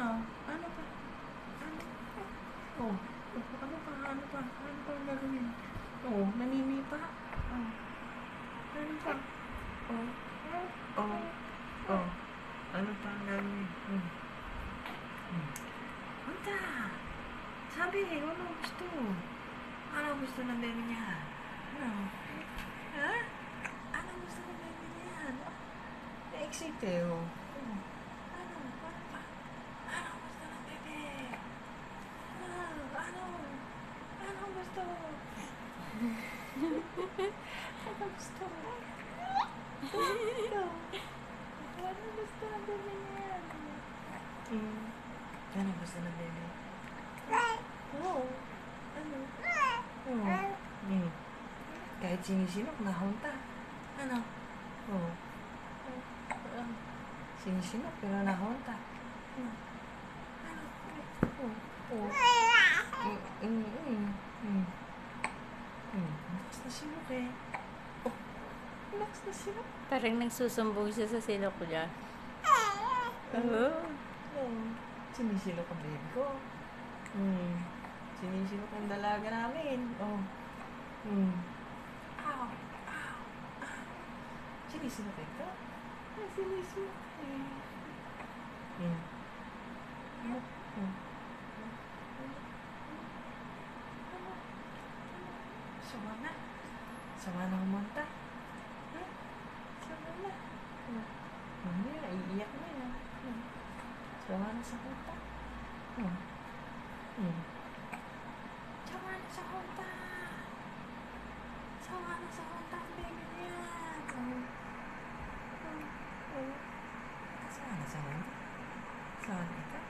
Oh, ano pa? Ano pa? Oh, ano pa? Ano pa? Ano pa ang gagawin? Oh, nanini pa. Oh, ano pa? Oh, oh, oh. Ano pa ang gagawin? Punta! Sabi, ano gusto? Ano gusto ng baby niya? Ano? Ha? Ano gusto ng baby niya? Na-excite oh. Ano? Ano? Ano pa? Ano gusto ng bebe? Ano? Ano gusto? Ano gusto? Gusto? Ano gusto ng bebe niya? Ano gusto ng bebe? Oo. Ano? Oo. Kahit sinisinok, nahunta. Ano? Oo. Sinisinok, pero nahunta. Ano? Ano? Oo. Lakas na sinok eh. Oh, lakas na sinok. Parang nagsusumbong siya sa sinok niya. Sinisinok ang baby ko. Sinisinok ang dalaga namin. Oh. Ow. Ow. Sinisinok ito? Sinisinok eh. Sawa na. Sawa na umunta. Sawa na. Hindi na, iiyak na yan. Sawa na sa hunta. Sawa na sa hunta. Sawa na sa hunta ang baby niya. Sawa na sa hunta. Sawa na ito.